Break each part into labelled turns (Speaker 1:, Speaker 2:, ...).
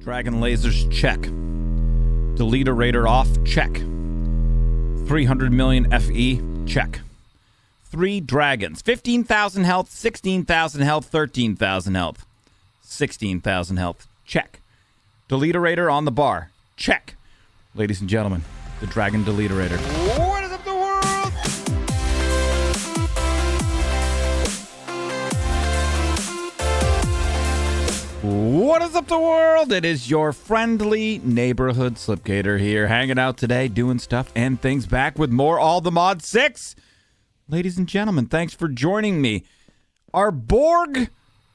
Speaker 1: Dragon lasers, check. Deleter off, check. 300 million FE, check. 3 dragons, 15,000 health, 16,000 health, 13,000 health, 16,000 health, check. Deleter on the bar, check. Ladies and gentlemen, the Dragon Deleter. What is up, the world? What is up, the world? It is your friendly neighborhood Slipgator here, hanging out today, doing stuff and things, back with more All the Mod 6. Ladies and gentlemen, thanks for joining me. Our Borg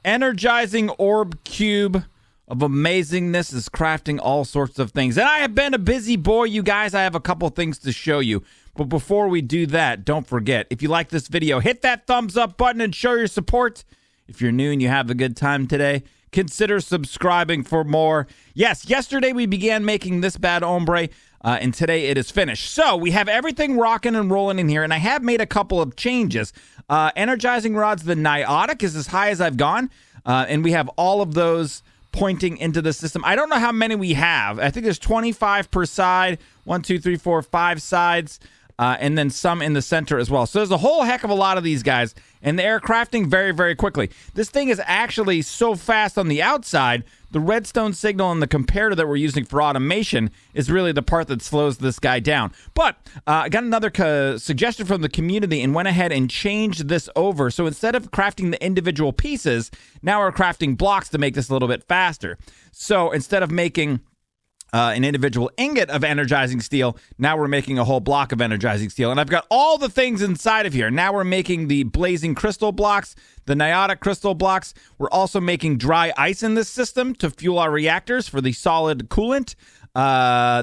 Speaker 1: energizing orb cube of amazingness is crafting all sorts of things. And I have been a busy boy, you guys. I have a couple things to show you. But before we do that, don't forget, if you like this video, hit that thumbs up button and show your support. If you're new and you have a good time today, consider subscribing for more. Yes, yesterday we began making this bad hombre, and today it is finished. So we have everything rocking and rolling in here, and I have made a couple of changes. Energizing rods, the Niotic is as high as I've gone, and we have all of those pointing into the system. I don't know how many we have. I think there's 25 per side, 1, 2, 3, 4, 5 sides, and then some in the center as well. So there's a whole heck of a lot of these guys, and they're crafting very, very quickly. This thing is actually so fast on the outside, the redstone signal and the comparator that we're using for automation is really the part that slows this guy down. But I got another suggestion from the community and went ahead and changed this over. So instead of crafting the individual pieces, now we're crafting blocks to make this a little bit faster. So instead of making an individual ingot of energizing steel, now we're making a whole block of energizing steel. And I've got all the things inside of here. Now we're making the blazing crystal blocks, the Niotic crystal blocks. We're also making dry ice in this system to fuel our reactors for the solid coolant.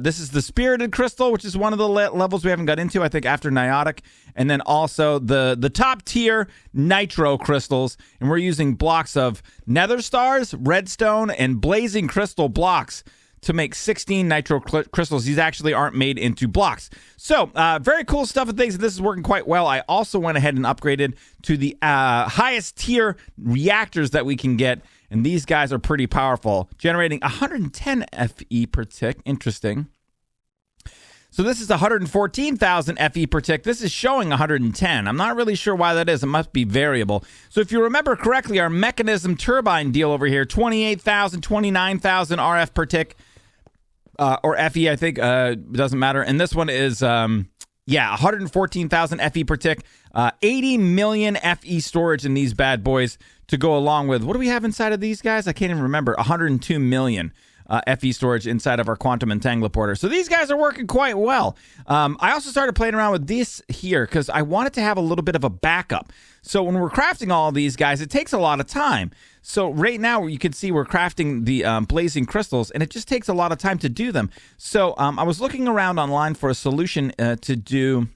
Speaker 1: This is the spirited crystal, which is one of the levels we haven't got into, I think, after Niotic. And then also the top tier nitro crystals. And we're using blocks of nether stars, redstone, and blazing crystal blocks to make 16 nitro crystals. These actually aren't made into blocks. So, very cool stuff and things. This is working quite well. I also went ahead and upgraded to the highest tier reactors that we can get. And these guys are pretty powerful, generating 110 FE per tick. Interesting. So this is 114,000 FE per tick. This is showing 110. I'm not really sure why that is. It must be variable. So if you remember correctly, our mechanism turbine deal over here, 28,000, 29,000 RF per tick. Or FE, I think, doesn't matter. And this one is, 114,000 FE per tick. 80 million FE storage in these bad boys to go along with, what do we have inside of these guys? I can't even remember. 102 million FE storage inside of our quantum entangler. So these guys are working quite well. I also started playing around with this here because I wanted to have a little bit of a backup. So when we're crafting all of these guys, it takes a lot of time. So right now you can see we're crafting the blazing crystals, and it just takes a lot of time to do them. So I was looking around online for a solution to do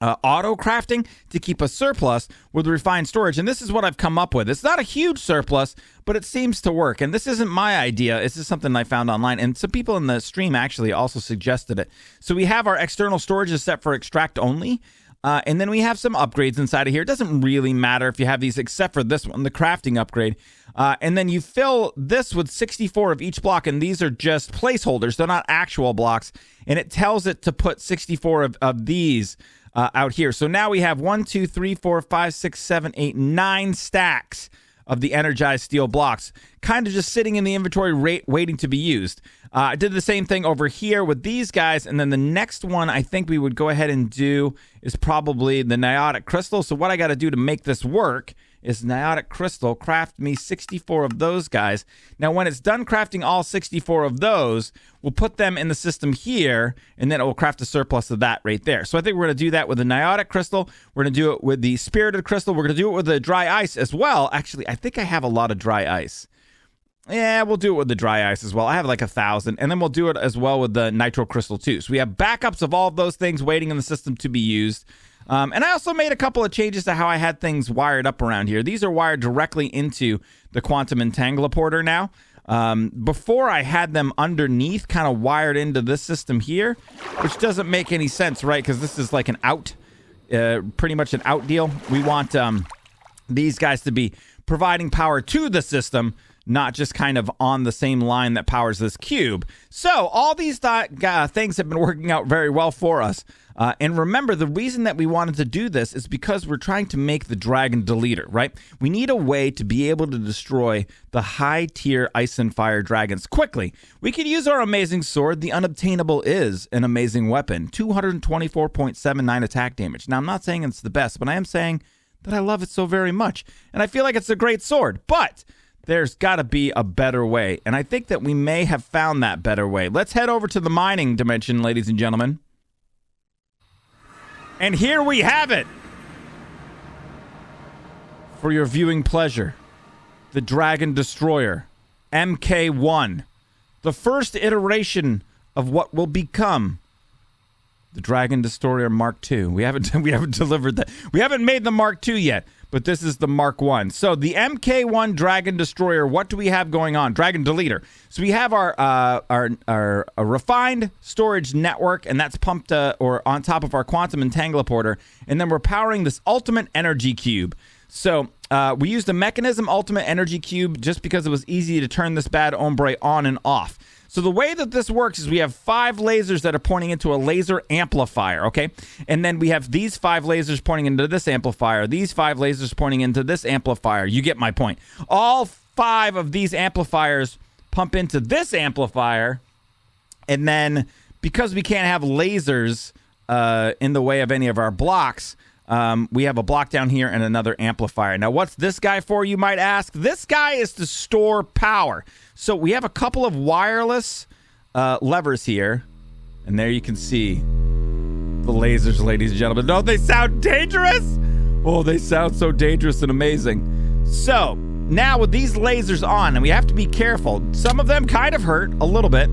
Speaker 1: auto crafting to keep a surplus with refined storage, and this is what I've come up with. It's not a huge surplus, but it seems to work. And this isn't my idea. This is something I found online, and some people in the stream actually also suggested it. So we have our external storage is set for extract only. And then we have some upgrades inside of here. It doesn't really matter if you have these, except for this one, the crafting upgrade. And then you fill this with 64 of each block, and these are just placeholders. They're not actual blocks. And it tells it to put 64 of these out here. So now we have 1, 2, 3, 4, 5, 6, 7, 8, 9 stacks of the energized steel blocks, kind of just sitting in the inventory waiting to be used. I did the same thing over here with these guys, and then the next one I think we would go ahead and do is probably the Niotic Crystal. So what I got to do to make this work is Niotic Crystal, craft me 64 of those guys. Now, when it's done crafting all 64 of those, we'll put them in the system here, and then it will craft a surplus of that right there. So I think we're going to do that with the Niotic Crystal. We're going to do it with the Spirited Crystal. We're going to do it with the Dry Ice as well. Actually, I think I have a lot of Dry Ice. Yeah, we'll do it with the Dry Ice as well. I have like 1,000, and then we'll do it as well with the Nitro Crystal too. So we have backups of all of those things waiting in the system to be used. And I also made a couple of changes to how I had things wired up around here. These are wired directly into the quantum entangler now. Before I had them underneath, kind of wired into this system here, which doesn't make any sense, right? Because this is like an out, pretty much an out deal. We want these guys to be providing power to the system, not just kind of on the same line that powers this cube. So all these things have been working out very well for us. And remember, the reason that we wanted to do this is because we're trying to make the Dragon Deleter, right? We need a way to be able to destroy the high-tier Ice and Fire dragons quickly. We could use our amazing sword. The Unobtainable is an amazing weapon. 224.79 attack damage. Now, I'm not saying it's the best, but I am saying that I love it so very much. And I feel like it's a great sword. But there's got to be a better way. And I think that we may have found that better way. Let's head over to the mining dimension, ladies and gentlemen. And here we have it. For your viewing pleasure, the Dragon Destroyer, Mk1. The first iteration of what will become the Dragon Destroyer Mk2. We haven't delivered that. We haven't made the Mk2 yet, but this is the Mk1. So the Mk1 Dragon Destroyer, what do we have going on? Dragon Deleter. So we have our refined storage network, and that's pumped or on top of our quantum entangleporter, and then we're powering this ultimate energy cube. So we used the Mekanism Ultimate Energy Cube just because it was easy to turn this bad hombre on and off. So the way that this works is we have 5 lasers that are pointing into a laser amplifier, okay? And then we have these 5 lasers pointing into this amplifier, these 5 lasers pointing into this amplifier. You get my point. All 5 of these amplifiers pump into this amplifier, and then because we can't have lasers in the way of any of our blocks, we have a block down here and another amplifier. Now, what's this guy for, you might ask? This guy is to store power. So we have a couple of wireless levers here. And there you can see the lasers, ladies and gentlemen. Don't they sound dangerous? Oh, they sound so dangerous and amazing. So now with these lasers on, and we have to be careful. Some of them kind of hurt a little bit.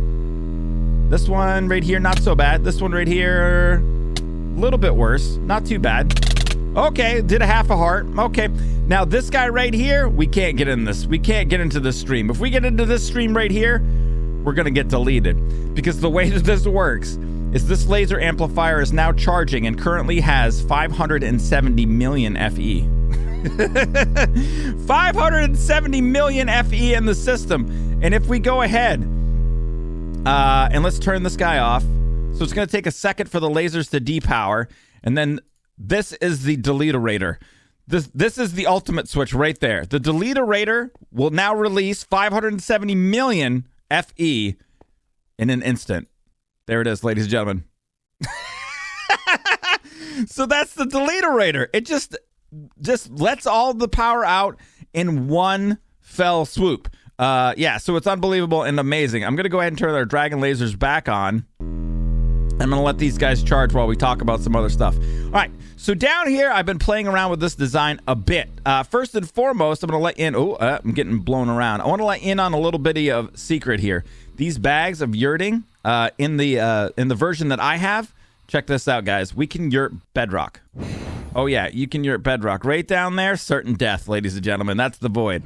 Speaker 1: This one right here, not so bad. This one right here, a little bit worse. Not too bad. Okay, did a half a heart. Okay, now this guy right here, we can't get in this. We can't get into this stream. If we get into this stream right here, we're going to get deleted. Because the way that this works is this laser amplifier is now charging and currently has 570 million FE. 570 million FE in the system. And if we go ahead and let's turn this guy off. So it's going to take a second for the lasers to depower. And then this is the Deleterator. This is the ultimate switch right there. The Deleterator will now release 570 million FE in an instant. There it is, ladies and gentlemen. So that's the Deleterator. It just lets all the power out in one fell swoop. Yeah, so it's unbelievable and amazing. I'm going to go ahead and turn our dragon lasers back on. I'm going to let these guys charge while we talk about some other stuff. All right, so down here, I've been playing around with this design a bit. First and foremost, I'm going to let in... Oh, I'm getting blown around. I want to let in on a little bit of secret here. These bags of yurting in the version that I have, check this out, guys. We can yurt bedrock. Oh, yeah, you can yurt bedrock. Right down there, certain death, ladies and gentlemen. That's the void.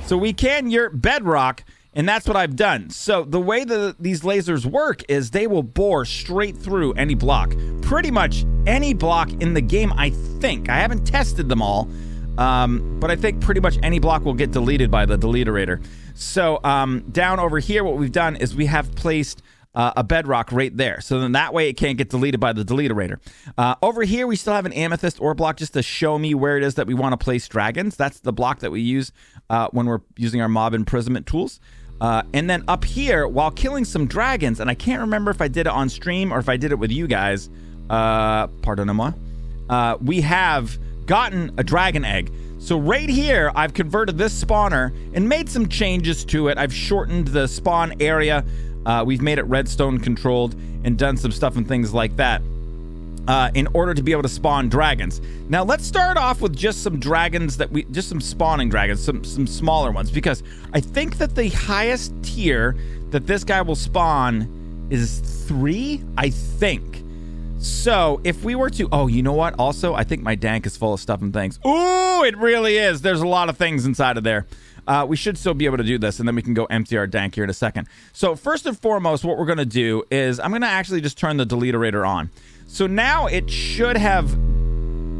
Speaker 1: So we can yurt bedrock, and that's what I've done. So the way that these lasers work is they will bore straight through any block. Pretty much any block in the game, I think. I haven't tested them all, but I think pretty much any block will get deleted by the Deleterator. So down over here, what we've done is we have placed a bedrock right there. So then that way it can't get deleted by the Deleterator. Over here, we still have an amethyst ore block just to show me where it is that we want to place dragons. That's the block that we use when we're using our mob imprisonment tools. And then up here, while killing some dragons, and I can't remember if I did it on stream or if I did it with you guys, pardonnez-moi, we have gotten a dragon egg. So right here, I've converted this spawner and made some changes to it. I've shortened the spawn area. We've made it redstone controlled and done some stuff and things like that in order to be able to spawn dragons. Now let's start off with just some dragons just some spawning dragons, some smaller ones, because I think that the highest tier that this guy will spawn is 3, I think. So if we were to, oh, you know what? Also, I think my dank is full of stuff and things. Ooh, it really is. There's a lot of things inside of there. We should still be able to do this, and then we can go empty our dank here in a second. So first and foremost, what we're going to do is I'm going to actually just turn the Deleterator on. So now it should have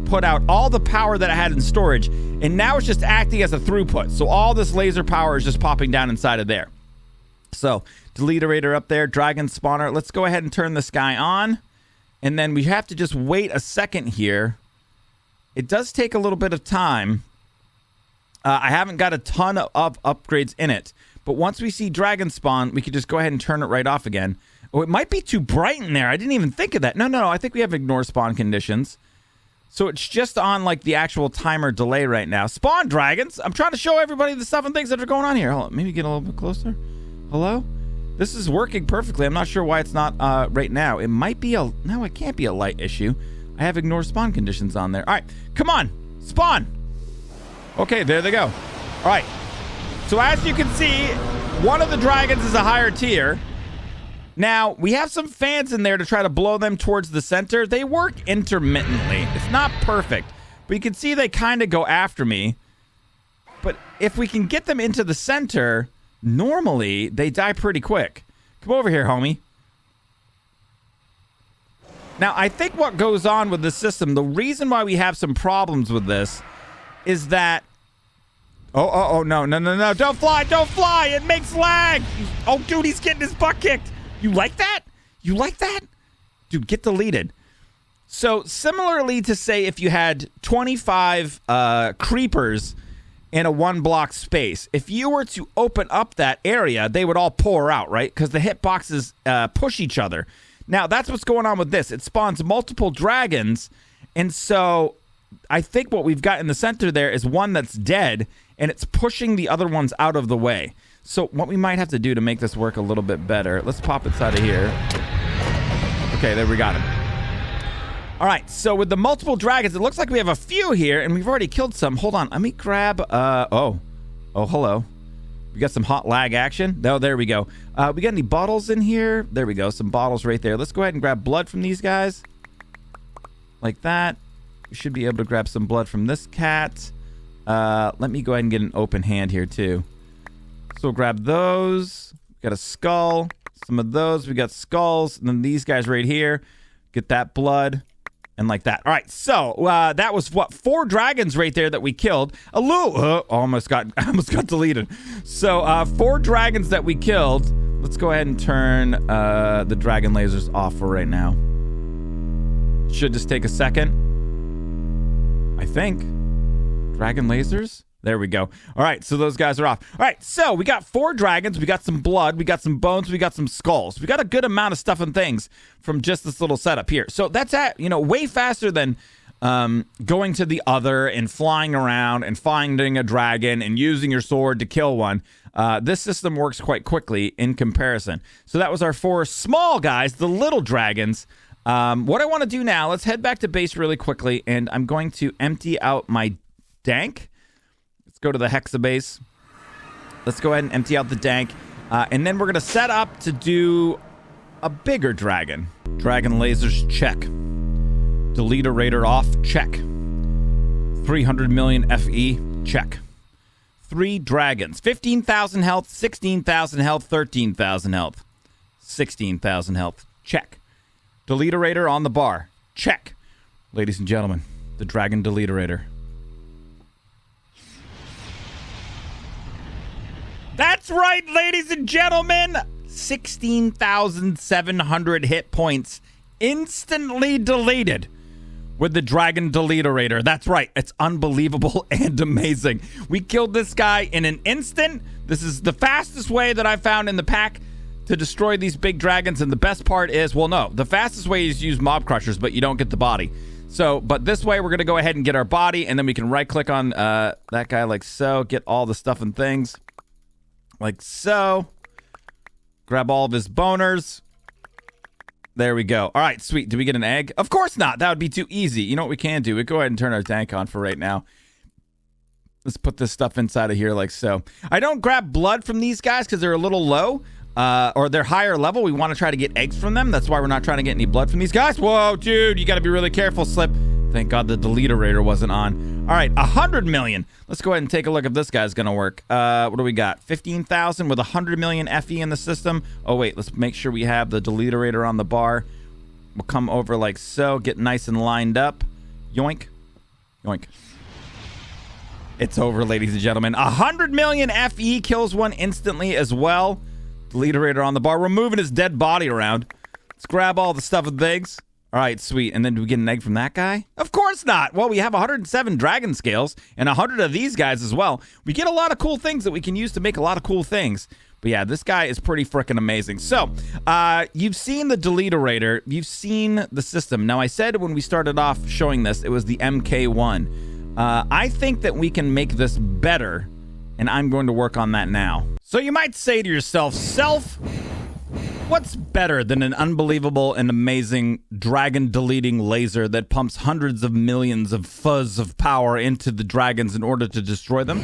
Speaker 1: put out all the power that it had in storage, and now it's just acting as a throughput. So all this laser power is just popping down inside of there. So, Deleterator up there, Dragon Spawner. Let's go ahead and turn this guy on. And then we have to just wait a second here. It does take a little bit of time. I haven't got a ton of upgrades in it. But once we see Dragon Spawn, we could just go ahead and turn it right off again. Oh, it might be too bright in there. I didn't even think of that. No. I think we have ignore spawn conditions. So it's just on, like, the actual timer delay right now. Spawn dragons. I'm trying to show everybody the stuff and things that are going on here. Hold on. Maybe get a little bit closer. Hello? This is working perfectly. I'm not sure why it's not right now. It might be a... No, it can't be a light issue. I have ignore spawn conditions on there. All right. Come on. Spawn. Okay, there they go. All right. So as you can see, one of the dragons is a higher tier. Now, we have some fans in there to try to blow them towards the center. They work intermittently. It's not perfect. But you can see they kind of go after me. But if we can get them into the center, normally they die pretty quick. Come over here, homie. Now, I think what goes on with this system, the reason why we have some problems with this is that... Oh, no. Don't fly. It makes lag. Oh, dude, he's getting his butt kicked. You like that? You like that? Dude, get deleted. So, similarly to, say, if you had 25 creepers in a one-block space, if you were to open up that area, they would all pour out, right? Because the hitboxes push each other. Now, that's what's going on with this. It spawns multiple dragons, and so I think what we've got in the center there is one that's dead, and it's pushing the other ones out of the way. So what we might have to do to make this work a little bit better, let's pop inside of here. Okay, there we got him. All right, so with the multiple dragons, it looks like we have a few here, and we've already killed some. Hold on, let me grab, oh, hello. We got some hot lag action. Oh, there we go. We got any bottles in here? There we go, some bottles right there. Let's go ahead and grab blood from these guys. Like that. We should be able to grab some blood from this cat. Let me go ahead and get an open hand here, too. So we'll grab those. Got a skull. Some of those. We got skulls. And then these guys right here. Get that blood. And like that. All right. So that was, what, 4 dragons right there that we killed. Almost got deleted. So 4 dragons that we killed. Let's go ahead and turn the dragon lasers off for right now. Should just take a second. I think. Dragon lasers? There we go. All right, so those guys are off. All right, so we got 4 dragons. We got some blood. We got some bones. We got some skulls. We got a good amount of stuff and things from just this little setup here. So that's way faster than going to the other and flying around and finding a dragon and using your sword to kill one. This system works quite quickly in comparison. So that was our 4 small guys, the little dragons. What I want to do now, let's head back to base really quickly, and I'm going to empty out my dank. Let's go to the hexabase. Let's go ahead and empty out the dank. And then we're going to set up to do a bigger dragon. Dragon lasers, check. Deleterator off, check. 300 million FE, check. 3 dragons. 15,000 health, 16,000 health, 13,000 health. 16,000 health, check. Deleterator on the bar, check. Ladies and gentlemen, the Dragon Deleterator. That's right, ladies and gentlemen. 16,700 hit points instantly deleted with the Dragon Deleterator. That's right. It's unbelievable and amazing. We killed this guy in an instant. This is the fastest way that I found in the pack to destroy these big dragons. And the best part is, well, no, the fastest way is use mob crushers, but you don't get the body. So, but this way, we're going to go ahead and get our body, and then we can right-click on that guy like so, get all the stuff and things. Like so. Grab all of his boners. There we go. All right, sweet. Did we get an egg? Of course not. That would be too easy. You know what we can do? We go ahead and turn our tank on for right now. Let's put this stuff inside of here like so. I don't grab blood from these guys because they're a little low. Or they're higher level. We want to try to get eggs from them. That's why we're not trying to get any blood from these guys. Whoa, dude. You got to be really careful, Slip. Thank God the Deleterator wasn't on. All right, 100 million. Let's go ahead and take a look if this guy's going to work. What do we got? 15,000 with 100 million FE in the system. Oh, wait. Let's make sure we have the Deleterator on the bar. We'll come over like so. Get nice and lined up. Yoink. Yoink. It's over, ladies and gentlemen. 100 million FE kills one instantly as well. Deleterator on the bar. We're moving his dead body around. Let's grab all the stuff and things. All right, sweet. And then do we get an egg from that guy? Of course not. Well, we have 107 dragon scales and 100 of these guys as well. We get a lot of cool things that we can use to make a lot of cool things. But yeah, this guy is pretty freaking amazing. So, you've seen the Deleterator. You've seen the system. Now, I said when we started off showing this, it was the Mk1. I think that we can make this better, and I'm going to work on that now. So you might say to yourself, what's better than an unbelievable and amazing dragon deleting laser that pumps hundreds of millions of fuzz of power into the dragons in order to destroy them?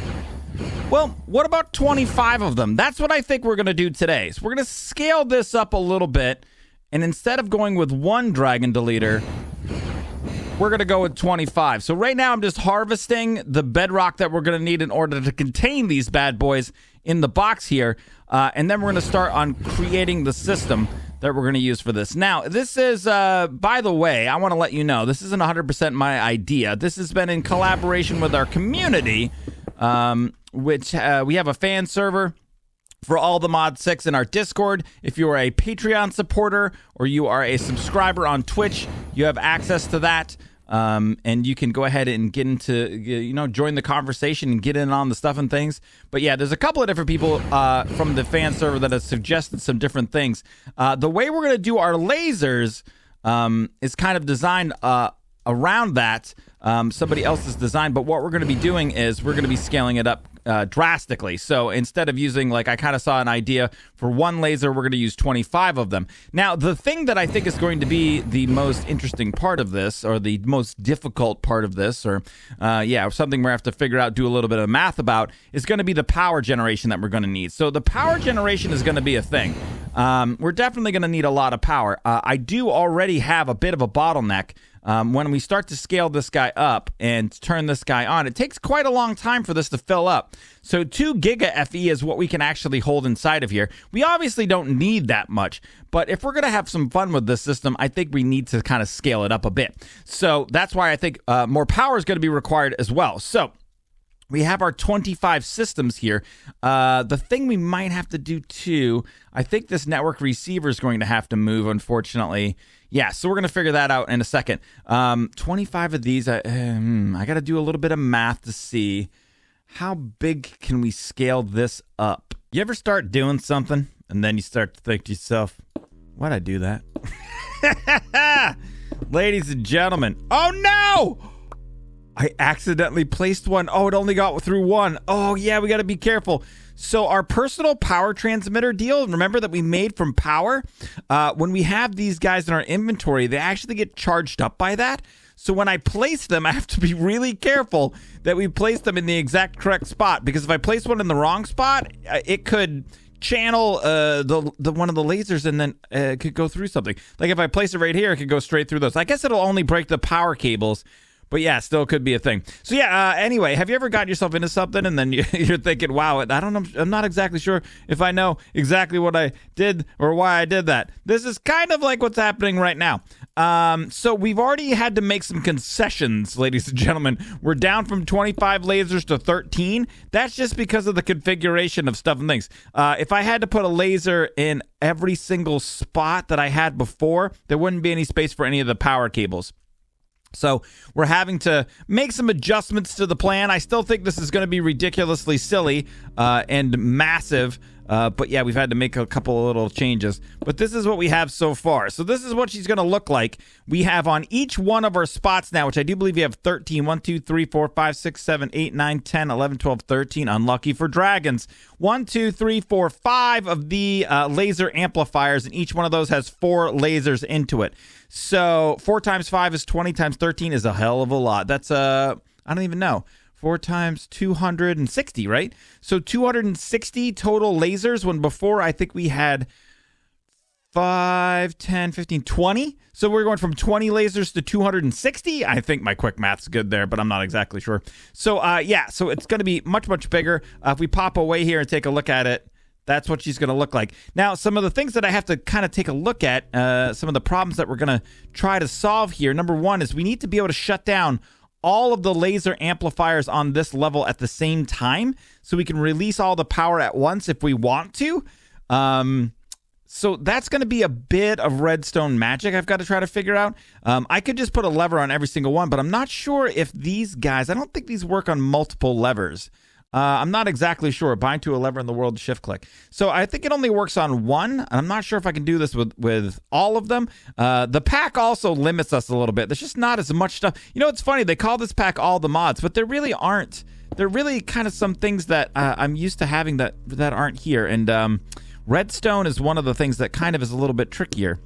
Speaker 1: Well, what about 25 of them? That's what I think we're going to do today. So we're going to scale this up a little bit, and instead of going with one Dragon Deleter, we're going to go with 25. So right now I'm just harvesting the bedrock that we're going to need in order to contain these bad boys in the box here, and then we're going to start on creating the system that we're going to use for this. Now, this is, by the way, I want to let you know, this isn't 100% my idea. This has been in collaboration with our community, which we have a fan server for all the Mod 6 in our Discord. If you are a Patreon supporter or you are a subscriber on Twitch, you have access to that. And you can go ahead and get into, join the conversation and get in on the stuff and things. But yeah, there's a couple of different people from the fan server that have suggested some different things. The way we're going to do our lasers is kind of designed around that. Somebody else's design, but what we're going to be doing is we're going to be scaling it up drastically. So instead of using, like, I kind of saw an idea for one laser, we're going to use 25 of them. Now, the thing that I think is going to be the most interesting part of this, or the most difficult part of this, or something we're going to have to figure out, do a little bit of math about, is going to be the power generation that we're going to need. So the power generation is going to be a thing. We're definitely going to need a lot of power. I do already have a bit of a bottleneck. When we start to scale this guy up and turn this guy on, it takes quite a long time for this to fill up. So 2 giga FE is what we can actually hold inside of here. We obviously don't need that much, but if we're going to have some fun with this system, I think we need to kind of scale it up a bit. So that's why I think more power is going to be required as well. So we have our 25 systems here. The thing we might have to do too, I think this network receiver is going to have to move, unfortunately. Yeah, so we're going to figure that out in a second. 25 of these, I got to do a little bit of math to see how big can we scale this up. You ever start doing something and then you start to think to yourself, why'd I do that? Ladies and gentlemen, oh no! I accidentally placed one. Oh, it only got through one. Oh yeah, we got to be careful. So our personal power transmitter deal, remember that we made from power? When we have these guys in our inventory, they actually get charged up by that. So when I place them, I have to be really careful that we place them in the exact correct spot. Because if I place one in the wrong spot, it could channel the one of the lasers and then it could go through something. Like if I place it right here, it could go straight through those. I guess it'll only break the power cables. But yeah, still could be a thing. So yeah, anyway, have you ever gotten yourself into something and then you're thinking, wow, I don't know, I'm not exactly sure if I know exactly what I did or why I did that. This is kind of like what's happening right now. So we've already had to make some concessions, ladies and gentlemen. We're down from 25 lasers to 13. That's just because of the configuration of stuff and things. If I had to put a laser in every single spot that I had before, there wouldn't be any space for any of the power cables. So we're having to make some adjustments to the plan. I still think this is going to be ridiculously silly and massive. But yeah, we've had to make a couple of little changes. But this is what we have so far. So this is what she's going to look like. We have on each one of our spots now, which I do believe we have 13. 1, 2, 3, 4, 5, 6, 7, 8, 9, 10, 11, 12, 13. Unlucky for dragons. 1, 2, 3, 4, 5 of the laser amplifiers. And each one of those has 4 lasers into it. So 4 times 5 is 20 times 13 is a hell of a lot. That's, I don't even know. 4 times 260, right? So 260 total lasers when before I think we had 5, 10, 15, 20. So we're going from 20 lasers to 260. I think my quick math's good there, but I'm not exactly sure. So yeah, so it's going to be much, much bigger. If we pop away here and take a look at it, that's what she's going to look like. Now, some of the things that I have to kind of take a look at, some of the problems that we're going to try to solve here. Number one is we need to be able to shut down all of the laser amplifiers on this level at the same time, so we can release all the power at once if we want to. So that's going to be a bit of redstone magic I've got to try to figure out. I could just put a lever on every single one, but I'm not sure if these guys, I don't think these work on multiple levers. I'm not exactly sure. Bind to a lever in the world, shift click. So I think it only works on one. I'm not sure if I can do this with all of them. The pack also limits us a little bit. There's just not as much stuff. You know, it's funny. They call this pack all the mods, but there really aren't. There are really kind of some things that I'm used to having that aren't here. And redstone is one of the things that kind of is a little bit trickier.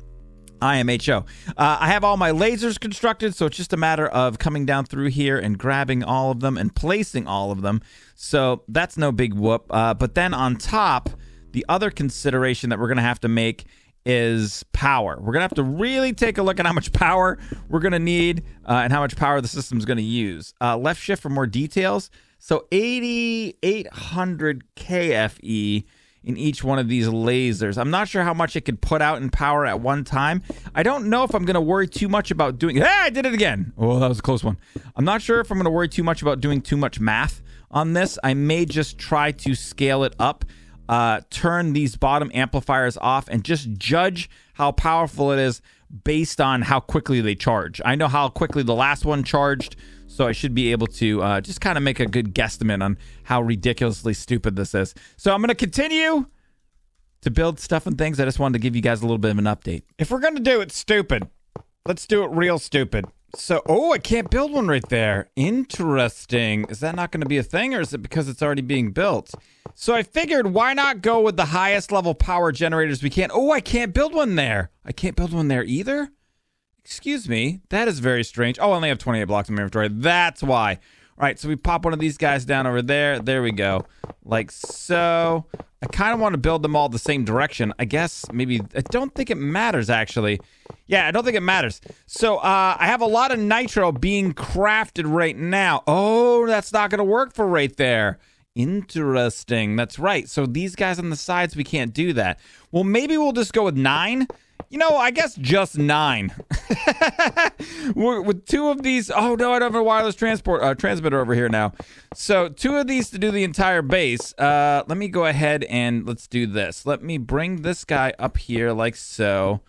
Speaker 1: IMHO. I have all my lasers constructed, so it's just a matter of coming down through here and grabbing all of them and placing all of them. So that's no big whoop. But then on top, the other consideration that we're going to have to make is power. We're going to have to really take a look at how much power we're going to need and how much power the system's going to use. Left shift for more details. So 8,800 KFE in each one of these lasers. I'm not sure how much it could put out in power at one time. I don't know if I'm going to worry too much about doing... Hey, I did it again! Oh, that was a close one. I'm not sure if I'm going to worry too much about doing too much math on this. I may just try to scale it up, turn these bottom amplifiers off, and just judge how powerful it is based on how quickly they charge. I know how quickly the last one charged, so I should be able to just kind of make a good guesstimate on how ridiculously stupid this is. So I'm going to continue to build stuff and things. I just wanted to give you guys a little bit of an update. If we're going to do it stupid, let's do it real stupid. So, oh, I can't build one right there. Interesting. Is that not going to be a thing, or is it because it's already being built? So I figured, why not go with the highest level power generators we can? Oh, I can't build one there. I can't build one there either? Excuse me. That is very strange. Oh, I only have 28 blocks in my inventory. That's why. All right, so we pop one of these guys down over there. There we go. Like so. I kind of want to build them all the same direction. I guess maybe... I don't think it matters, actually. Yeah, I don't think it matters. So I have a lot of nitro being crafted right now. Oh, that's not going to work for right there. Interesting. That's right. So these guys on the sides, we can't do that. Well, maybe we'll just go with 9. You know, I guess just 9. With 2 of these... Oh, no, I don't have a wireless transmitter over here now. So 2 of these to do the entire base. Let me go ahead and let's do this. Let me bring this guy up here like so.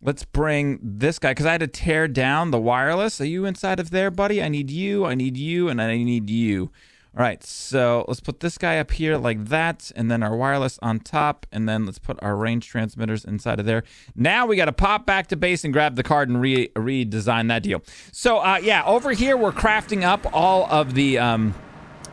Speaker 1: Let's bring this guy, because I had to tear down the wireless. Are you inside of there, buddy? I need you, and I need you. All right, so let's put this guy up here like that, and then our wireless on top, and then let's put our range transmitters inside of there. Now we got to pop back to base and grab the card and redesign that deal. So, yeah, over here we're crafting up all of the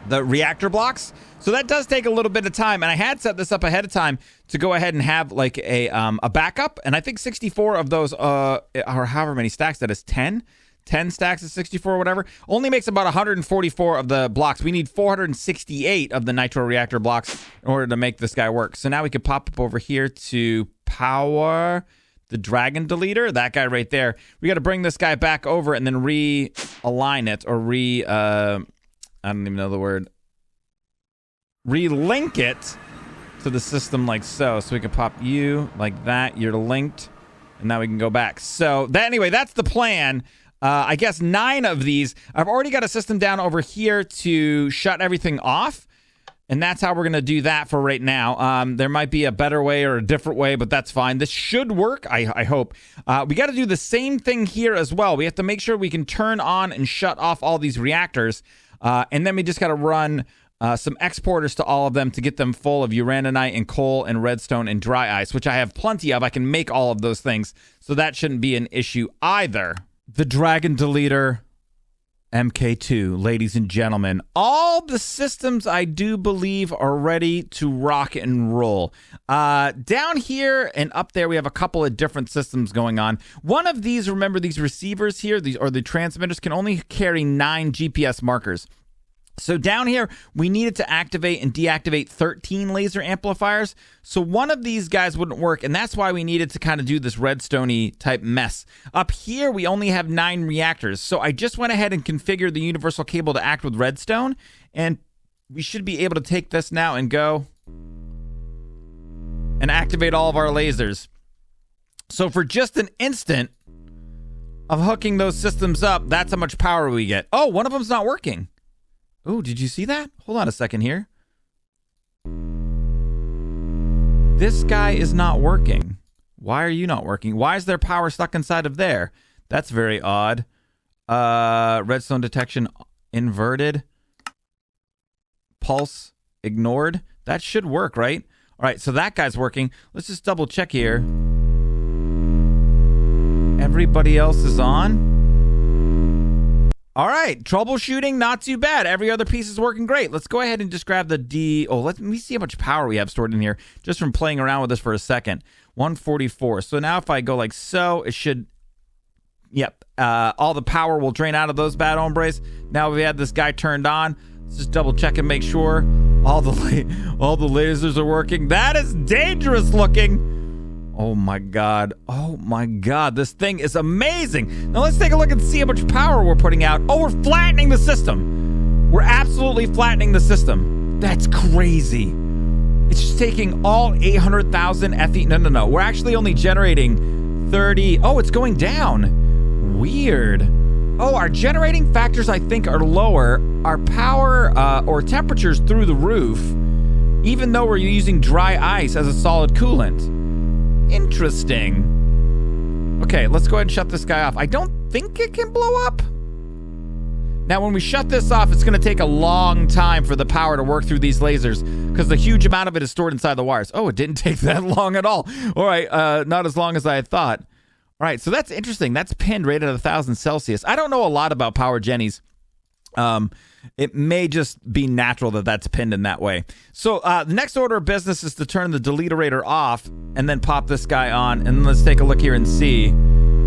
Speaker 1: reactor blocks. So that does take a little bit of time, and I had set this up ahead of time to go ahead and have like a backup, and I think 64 of those, or however many stacks that is, 10 stacks of 64 or whatever, only makes about 144 of the blocks. We need 468 of the nitro reactor blocks in order to make this guy work. So now we could pop up over here to power the Dragon Deleter, that guy right there. We got to bring this guy back over and then realign it, or I don't even know the word. Relink it to the system like so. So we can pop you like that. You're linked. And now we can go back. So anyway, that's the plan. I guess 9 of these. I've already got a system down over here to shut everything off. And that's how we're going to do that for right now. There might be a better way or a different way, but that's fine. This should work, I hope. We got to do the same thing here as well. We have to make sure we can turn on and shut off all these reactors. And then we just got to run some exporters to all of them to get them full of uraninite and coal and redstone and dry ice, which I have plenty of. I can make all of those things, so that shouldn't be an issue either. The Dragon Deleter Mk2, ladies and gentlemen. All the systems, I do believe, are ready to rock and roll. Down here and up there, we have a couple of different systems going on. One of these, remember, these receivers here, the transmitters, can only carry 9 GPS markers. So down here, we needed to activate and deactivate 13 laser amplifiers. So one of these guys wouldn't work, and that's why we needed to kind of do this redstone-y type mess. Up here, we only have 9 reactors. So I just went ahead and configured the universal cable to act with redstone, and we should be able to take this now and go and activate all of our lasers. So for just an instant... of hooking those systems up, that's how much power we get. Oh, one of them's not working. Oh, did you see that? Hold on a second here. This guy is not working. Why are you not working? Why is there power stuck inside of there? That's very odd. Redstone detection inverted. Pulse ignored. That should work, right? All right, so that guy's working. Let's just double check here. Everybody else is on. All right, troubleshooting, not too bad. Every other piece is working great. Let's go ahead and just grab the D. Oh, let me see how much power we have stored in here just from playing around with this for a second. 144. So now if I go like so, it should, yep, all the power will drain out of those bad hombres. Now we have this guy turned on. Let's just double check and make sure all the lasers are working. That is dangerous looking. Oh my god. Oh my god. This thing is amazing. Now let's take a look and see how much power we're putting out. Oh, we're flattening the system. We're absolutely flattening the system. That's crazy. It's just taking all 800,000 FE. No. We're actually only generating 30. Oh, it's going down. Weird. Oh, our generating factors, I think, are lower. Our power or temperatures through the roof, even though we're using dry ice as a solid coolant. Interesting. Okay, let's go ahead and shut this guy off. I don't think it can blow up. Now, when we shut this off, it's going to take a long time for the power to work through these lasers because the huge amount of it is stored inside the wires. Oh, it didn't take that long at all. All right, not as long as I had thought. All right, so that's interesting. That's pinned right at 1,000 Celsius. I don't know a lot about power jennies. It may just be natural that that's pinned in that way. So the next order of business is to turn the Deleterator off and then pop this guy on. And then let's take a look here and see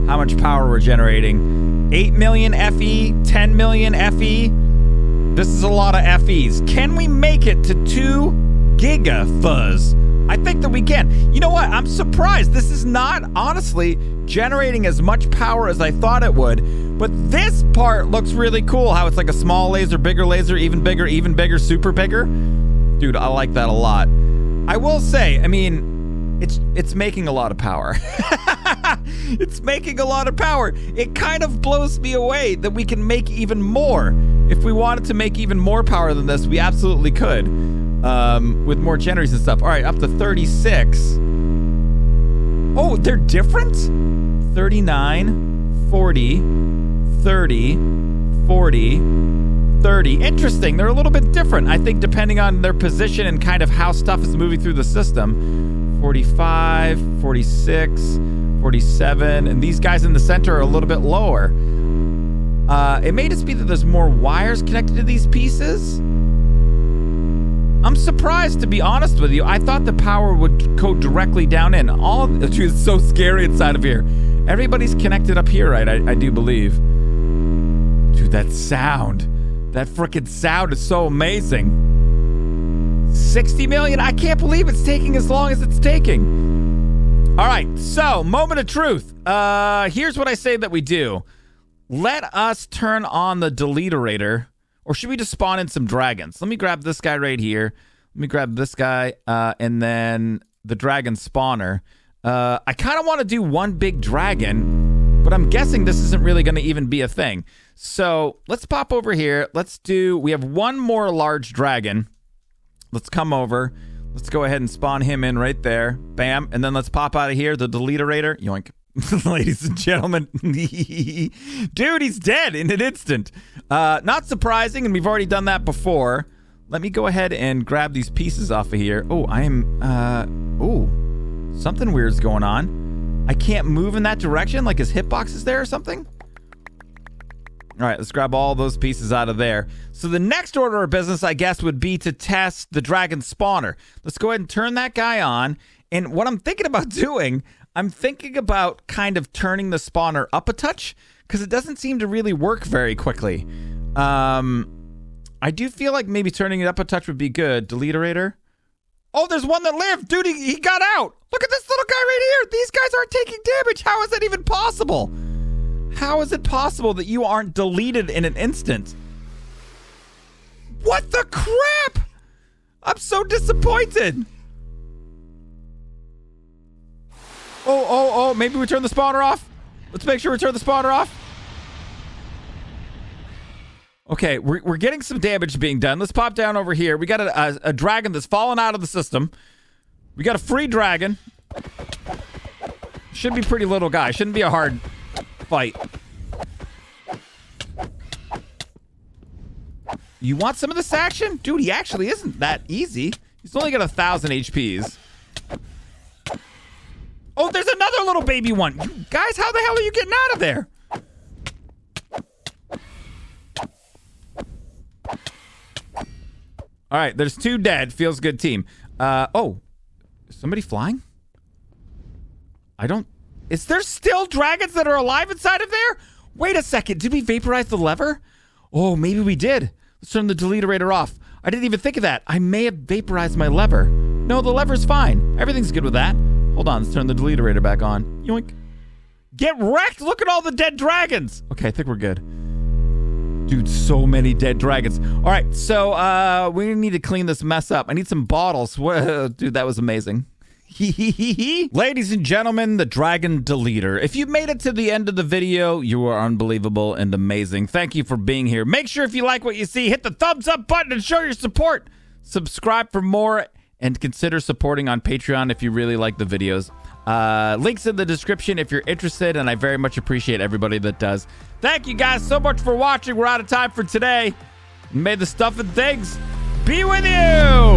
Speaker 1: how much power we're generating. 8 million FE, 10 million FE. This is a lot of FEs. Can we make it to 2 gigafuzz? I think that we can. You know what? I'm surprised. This is not, honestly, generating as much power as I thought it would. But this part looks really cool. How it's like a small laser, even bigger, super bigger. Dude, I like that a lot. I will say, I mean, it's making a lot of power. It's making a lot of power. It kind of blows me away that we can make even more. If we wanted to make even more power than this, we absolutely could. With more generators and stuff. All right, up to 36. Oh, they're different? 39, 40, 30, 40, 30. Interesting. They're a little bit different, I think, depending on their position and kind of how stuff is moving through the system. 45, 46, 47. And these guys in the center are a little bit lower. It may just be that there's more wires connected to these pieces. I'm surprised, to be honest with you. I thought the power would go directly down in. Dude, it's so scary inside of here. Everybody's connected up here, right? I do believe. Dude, that sound. That freaking sound is so amazing. 60 million? I can't believe it's taking as long as it's taking. All right, so, moment of truth. Here's what I say that we do. Let us turn on the Deleterator. Or should we just spawn in some dragons? Let me grab this guy right here. Let me grab this guy, and then the dragon spawner. I kind of want to do one big dragon, but I'm guessing this isn't really going to even be a thing. So let's pop over here. We have one more large dragon. Let's come over. Let's go ahead and spawn him in right there. Bam. And then let's pop out of here. The Deleterator. Yoink. Ladies and gentlemen. Dude, he's dead in an instant. Not surprising, and we've already done that before. Let me go ahead and grab these pieces off of here. Oh, something weird's going on. I can't move in that direction, like his hitbox is there or something. All right, let's grab all those pieces out of there. So the next order of business, I guess, would be to test the dragon spawner. Let's go ahead and turn that guy on. And what I'm thinking about doing, I'm thinking about kind of turning the spawner up a touch because it doesn't seem to really work very quickly. I do feel like maybe turning it up a touch would be good. Deleterator. Oh, there's one that lived. Dude, he got out. Look at this little guy right here. These guys aren't taking damage. How is that even possible? How is it possible that you aren't deleted in an instant? What the crap? I'm so disappointed. Oh, maybe we turn the spawner off? Let's make sure we turn the spawner off. Okay, we're getting some damage being done. Let's pop down over here. We got a dragon that's fallen out of the system. We got a free dragon. Should be pretty little guy. Shouldn't be a hard fight. You want some of this action? Dude, he actually isn't that easy. He's only got 1,000 HPs. Oh, there's another little baby one. You guys, how the hell are you getting out of there? All right, there's 2 dead. Feels good, team. Oh, is somebody flying? Is there still dragons that are alive inside of there? Wait a second. Did we vaporize the lever? Oh, maybe we did. Let's turn the deleterator off. I didn't even think of that. I may have vaporized my lever. No, the lever's fine. Everything's good with that. Hold on. Let's turn the deleterator back on. Yoink. Get wrecked. Look at all the dead dragons. Okay, I think we're good. Dude, so many dead dragons. All right, so we need to clean this mess up. I need some bottles. Dude, that was amazing. Ladies and gentlemen, the Dragon Deleter. If you made it to the end of the video, you are unbelievable and amazing. Thank you for being here. Make sure if you like what you see, hit the thumbs up button and show your support. Subscribe for more and consider supporting on Patreon if you really like the videos. Links in the description if you're interested, and I very much appreciate everybody that does. Thank you guys so much for watching. We're out of time for today. May the stuff and things be with you.